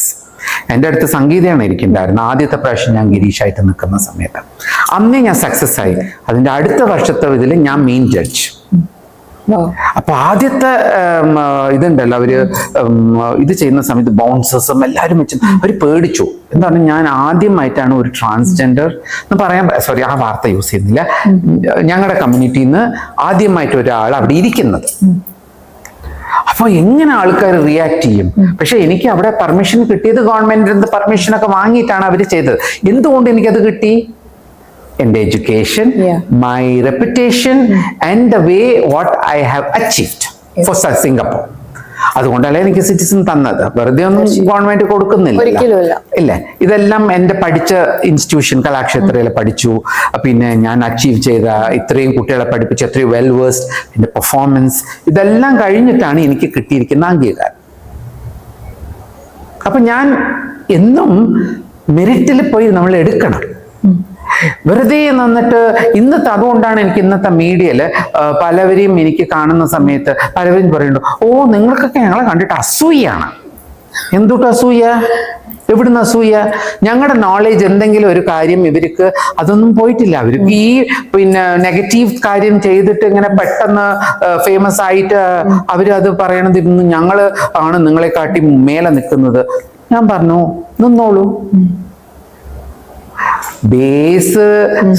എൻ്റെ അടുത്ത് സംഗീതയാണ് ഇരിക്കുന്നുണ്ടായിരുന്നു ആദ്യത്തെ പ്രാവശ്യം ഞാൻ ഗിരീഷായിട്ട് നിൽക്കുന്ന സമയത്ത്. അന്നേ ഞാൻ സക്സസ് ആയി. അതിൻ്റെ അടുത്ത വർഷത്തെ ഇതിൽ ഞാൻ മെയിൻ ജഡ്ജ്. അപ്പൊ ആദ്യത്തെ ഇതുണ്ടല്ലോ അവര് ഇത് ചെയ്യുന്ന സമയത്ത് ബൗൺസേഴ്സും എല്ലാവരും വെച്ച് അവര് പേടിച്ചു. എന്താണ്, ഞാൻ ആദ്യമായിട്ടാണ് ഒരു ട്രാൻസ്ജെൻഡർ എന്ന് പറയാൻ, സോറി ആ വാർത്ത യൂസ് ചെയ്യുന്നില്ല, ഞങ്ങളുടെ കമ്മ്യൂണിറ്റിയിൽ നിന്ന് ആദ്യമായിട്ട് ഒരാൾ അവിടെ ഇരിക്കുന്നത്. അപ്പൊ എങ്ങനെ ആൾക്കാർ റിയാക്ട് ചെയ്യും? പക്ഷെ എനിക്ക് അവിടെ പെർമിഷൻ കിട്ടിയത് ഗവൺമെന്റിന്റെ പെർമിഷനൊക്കെ വാങ്ങിയിട്ടാണ് അവർ ചെയ്തത്. എന്തുകൊണ്ട് എനിക്കത് കിട്ടി? എൻ്റെ education, my reputation and the way what I have achieved for Singapore. അതുകൊണ്ടല്ലേ എനിക്ക് സിറ്റിസൺ തന്നത്. വെറുതെ ഒന്നും ഗവൺമെന്റ് കൊടുക്കുന്നില്ല. ഇല്ല, ഇതെല്ലാം എൻ്റെ പഠിച്ച ഇൻസ്റ്റിറ്റ്യൂഷൻ കലാക്ഷേത്രയിൽ പഠിച്ചു. പിന്നെ ഞാൻ അച്ചീവ് ചെയ്ത ഇത്രയും കുട്ടികളെ പഠിപ്പിച്ച എത്രയും വെൽ വേഴ്സ്ഡ്, എൻ്റെ പെർഫോമൻസ്, ഇതെല്ലാം കഴിഞ്ഞിട്ടാണ് എനിക്ക് കിട്ടിയിരിക്കുന്ന അംഗീകാരം. അപ്പൊ ഞാൻ എന്നും മെറിറ്റിൽ പോയി നമ്മൾ എടുക്കണം. വെറുതെ നിന്നിട്ട് ഇന്നത്തെ, അതുകൊണ്ടാണ് എനിക്ക് ഇന്നത്തെ മീഡിയയില് പലവരെയും എനിക്ക് കാണുന്ന സമയത്ത് പലവരും പറയുന്നുണ്ട്, ഓ നിങ്ങൾക്കൊക്കെ ഞങ്ങളെ കണ്ടിട്ട് അസൂയാണ്. എന്തുട്ട് അസൂയ? എവിടുന്ന് അസൂയ? ഞങ്ങളുടെ നോളേജ് എന്തെങ്കിലും ഒരു കാര്യം ഇവർക്ക് അതൊന്നും പോയിട്ടില്ല. അവർക്ക് ഈ പിന്നെ നെഗറ്റീവ് കാര്യം ചെയ്തിട്ട് ഇങ്ങനെ പെട്ടെന്ന് ഫേമസ് ആയിട്ട് അവരത് പറയണത് ഇന്ന് ഞങ്ങള് ആണ് നിങ്ങളെ കാട്ടി മേലെ നിൽക്കുന്നത്. ഞാൻ പറഞ്ഞു, നിന്നോളൂ. ബേസ്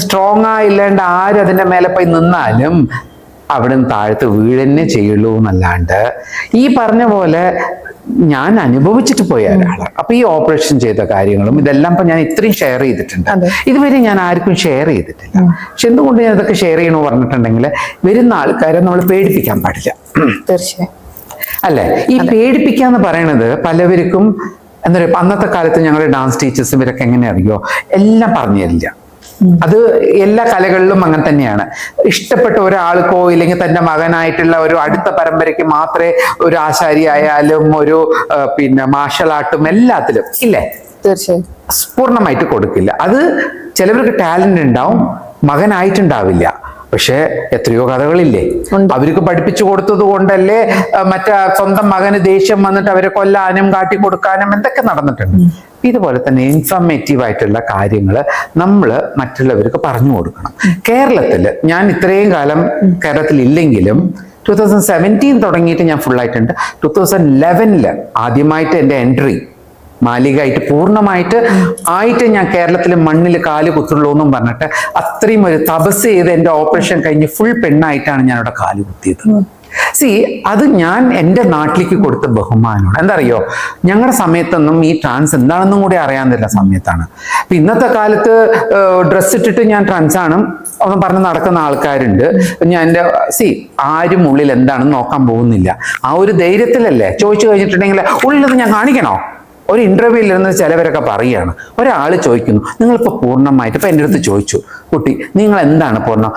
സ്ട്രോങ് ആയില്ലാണ്ട് ആരും അതിന്റെ മേലെ പോയി നിന്നാലും അവിടെ നിന്ന് താഴത്ത് വീഴന്നെ ചെയ്യുള്ളൂ എന്നല്ലാണ്ട്, ഈ പറഞ്ഞ പോലെ ഞാൻ അനുഭവിച്ചിട്ട് പോയ ഒരാളാണ്. അപ്പൊ ഈ ഓപ്പറേഷൻ ചെയ്ത കാര്യങ്ങളും ഇതെല്ലാം ഇപ്പൊ ഞാൻ ഇത്രയും ഷെയർ ചെയ്തിട്ടുണ്ട്. ഇതുവരെ ഞാൻ ആർക്കും ഷെയർ ചെയ്തിട്ടില്ല. പക്ഷെ എന്തുകൊണ്ട് ഞാൻ ഇതൊക്കെ ഷെയർ ചെയ്യണോ പറഞ്ഞിട്ടുണ്ടെങ്കിൽ, വരുന്ന ആൾക്കാരെ നമ്മൾ പേടിപ്പിക്കാൻ പാടില്ല. തീർച്ചയായും അല്ലെ? ഈ പേടിപ്പിക്കാന്ന് പറയണത് പലവർക്കും എന്താ പറയുക, അന്നത്തെ കാലത്ത് ഞങ്ങളുടെ ഡാൻസ് ടീച്ചേഴ്സ് ഇവരൊക്കെ എങ്ങനെ അറിയോ, എല്ലാം പറഞ്ഞു തരില്ല. അത് എല്ലാ കലകളിലും അങ്ങനെ തന്നെയാണ്. ഇഷ്ടപ്പെട്ട ഒരാൾക്കോ ഇല്ലെങ്കിൽ തന്റെ മകനായിട്ടുള്ള ഒരു അടുത്ത പരമ്പരയ്ക്ക് മാത്രമേ ഒരു ആശാരി ആയാലും ഒരു പിന്നെ മാർഷൽ ആർട്ടും എല്ലാത്തിലും ഇല്ലേ, തീർച്ചയായും പൂർണ്ണമായിട്ട് കൊടുക്കില്ല. അത് ചിലവർക്ക് ടാലന്റ് ഉണ്ടാവും, മകനായിട്ടുണ്ടാവില്ല. പക്ഷെ എത്രയോ കഥകളില്ലേ, അവർക്ക് പഠിപ്പിച്ചു കൊടുത്തത് കൊണ്ടല്ലേ മറ്റേ സ്വന്തം മകന് ദേഷ്യം വന്നിട്ട് അവരെ കൊല്ലാനും കാട്ടിക്കൊടുക്കാനും എന്തൊക്കെ നടന്നിട്ടുണ്ട്. ഇതുപോലെ തന്നെ ഇൻഫർമേറ്റീവ് ആയിട്ടുള്ള കാര്യങ്ങൾ നമ്മൾ മറ്റുള്ളവർക്ക് പറഞ്ഞു കൊടുക്കണം. കേരളത്തില് ഞാൻ ഇത്രയും കാലം കേരളത്തിൽ ഇല്ലെങ്കിലും 2017 തുടങ്ങിയിട്ട് ഞാൻ ഫുൾ ആയിട്ടുണ്ട്. 2011 ആദ്യമായിട്ട് എൻ്റെ എൻട്രി മാലികയായിട്ട് പൂർണ്ണമായിട്ട് ആയിട്ട് ഞാൻ കേരളത്തിലെ മണ്ണിൽ കാല് കുത്തുള്ളൂ എന്നും പറഞ്ഞിട്ട് അത്രയും ഒരു തപസ് ചെയ്ത് എൻ്റെ ഓപ്പറേഷൻ കഴിഞ്ഞ് ഫുൾ പെണ്ണായിട്ടാണ് ഞാൻ അവിടെ കാല് കുത്തിയത്. അത് ഞാൻ എൻ്റെ നാട്ടിലേക്ക് കൊടുത്ത ബഹുമാനമാണ്. എന്താ അറിയോ, ഞങ്ങളുടെ സമയത്തൊന്നും ഈ ട്രാൻസ് എന്താണെന്നും കൂടി അറിയാവുന്നില്ല സമയത്താണ്. അപ്പൊ ഇന്നത്തെ കാലത്ത് ഡ്രസ്സ് ഇട്ടിട്ട് ഞാൻ ട്രാൻസാണ് ഒന്നും പറഞ്ഞ് നടക്കുന്ന ആൾക്കാരുണ്ട്. ഞാൻ എൻ്റെ ആരും ഉള്ളിൽ എന്താണെന്ന് നോക്കാൻ പോകുന്നില്ല. ആ ഒരു ധൈര്യത്തിലല്ലേ ചോദിച്ചു കഴിഞ്ഞിട്ടുണ്ടെങ്കിൽ ഉള്ളിലത് ഞാൻ കാണിക്കണോ? ഒരു ഇന്റർവ്യൂവിൽ ഇരുന്ന് ചിലവരൊക്കെ പറയുകയാണ്, ഒരാൾ ചോദിക്കുന്നു നിങ്ങളിപ്പോൾ പൂർണ്ണമായിട്ട്, ഇപ്പൊ എൻ്റെ അടുത്ത് ചോദിച്ചു, കുട്ടി നിങ്ങൾ എന്താണ് പൂർണ്ണം?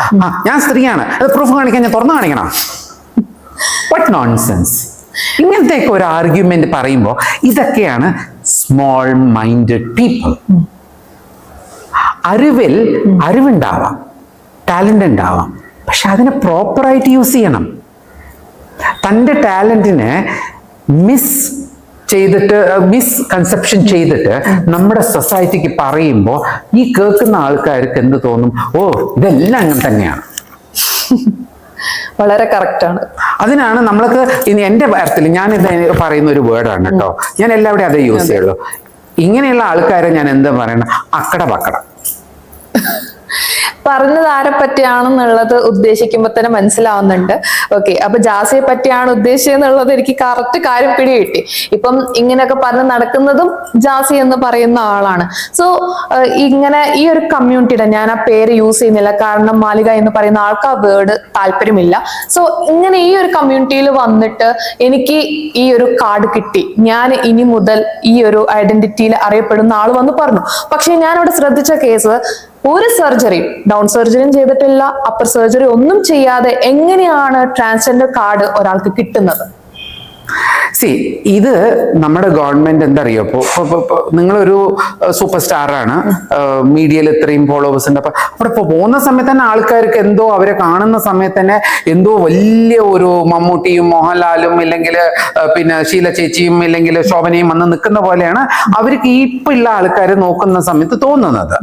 ഞാൻ സ്ത്രീയാണ്, അത് പ്രൂഫ് കാണിക്കാൻ ഞാൻ തുറന്നു കാണിക്കണം. What nonsense. ഇങ്ങനത്തെയൊക്കെ ഒരു ആർഗ്യുമെന്റ് പറയുമ്പോൾ ഇതൊക്കെയാണ് സ്മോൾ മൈൻഡഡ് പീപ്പിൾ. അറിവുണ്ടാവാം, ടാലന്റ് ഉണ്ടാവാം, പക്ഷെ അതിനെ പ്രോപ്പറായിട്ട് യൂസ് ചെയ്യണം. തൻ്റെ ടാലന്റിനെ മിസ്കൺസെപ്ഷൻ ചെയ്തിട്ട് നമ്മുടെ സൊസൈറ്റിക്ക് പറയുമ്പോൾ ഈ കേൾക്കുന്ന ആൾക്കാർക്ക് എന്ത് തോന്നും? ഓ ഇതെല്ലാം അങ്ങനെ തന്നെയാണ്. വളരെ കറക്റ്റ് ആണ്. അതിനാണ് നമ്മൾക്ക് ഇനി എൻ്റെ കാര്യത്തിൽ ഞാൻ ഇത് പറയുന്ന ഒരു വേർഡാണ് കേട്ടോ, ഞാൻ എല്ലാവിടെയും അതേ യൂസ് ചെയ്യുള്ളൂ. ഇങ്ങനെയുള്ള ആൾക്കാരെ ഞാൻ എന്താ പറയണം, അക്കട പക്കട. പറഞ്ഞത് ആരെ പറ്റിയാണെന്നുള്ളത് ഉദ്ദേശിക്കുമ്പോൾ തന്നെ മനസ്സിലാവുന്നുണ്ട്. ഓക്കെ, അപ്പൊ ജാസിയെ പറ്റിയാണ് ഉദ്ദേശിച്ചെന്നുള്ളത് എനിക്ക് കറക്റ്റ് കാര്യം പിടികിട്ടി. ഇപ്പം ഇങ്ങനെയൊക്കെ പറഞ്ഞ് നടക്കുന്നതും ജാസി എന്ന് പറയുന്ന ആളാണ്. സോ ഇങ്ങനെ ഈ ഒരു കമ്മ്യൂണിറ്റിയുടെ, ഞാൻ ആ പേര് യൂസ് ചെയ്യുന്നില്ല കാരണം മാലിക എന്ന് പറയുന്ന ആൾക്ക് ആ വേർഡ് താല്പര്യമില്ല. സോ ഇങ്ങനെ ഈ ഒരു കമ്മ്യൂണിറ്റിയിൽ വന്നിട്ട് എനിക്ക് ഈ ഒരു കാർഡ് കിട്ടി, ഞാൻ ഇനി മുതൽ ഈ ഒരു ഐഡന്റിറ്റിയിൽ അറിയപ്പെടുന്ന ആൾ വന്ന് പറഞ്ഞു. പക്ഷെ ഞാൻ അവിടെ ശ്രദ്ധിച്ച കേസ്, ഒരു സർജറിയും, ഡൗൺ സർജറിയും ചെയ്തിട്ടില്ല, അപ്പർ സർജറി ഒന്നും ചെയ്യാതെ എങ്ങനെയാണ് ട്രാൻസ്ജെൻഡർ കാർഡ് ഒരാൾക്ക് കിട്ടുന്നത്? ഇത് നമ്മുടെ ഗവൺമെന്റ് എന്താ അറിയോ, നിങ്ങളൊരു സൂപ്പർ സ്റ്റാറാണ്, മീഡിയയിൽ ഇത്രയും ഫോളോവേഴ്സ് ഉണ്ട്, അപ്പൊ അവിടെ പോകുന്ന സമയത്ത് തന്നെ ആൾക്കാർക്ക് എന്തോ, അവരെ കാണുന്ന സമയത്ത് തന്നെ എന്തോ വലിയ ഒരു മമ്മൂട്ടിയും മോഹൻലാലും ഇല്ലെങ്കിൽ പിന്നെ ഷീല ചേച്ചിയും ഇല്ലെങ്കിൽ ശോഭനയും വന്ന് നിൽക്കുന്ന പോലെയാണ് അവർക്ക് ഇപ്പൊ ഉള്ള ആൾക്കാർ നോക്കുന്ന സമയത്ത് തോന്നുന്നത്.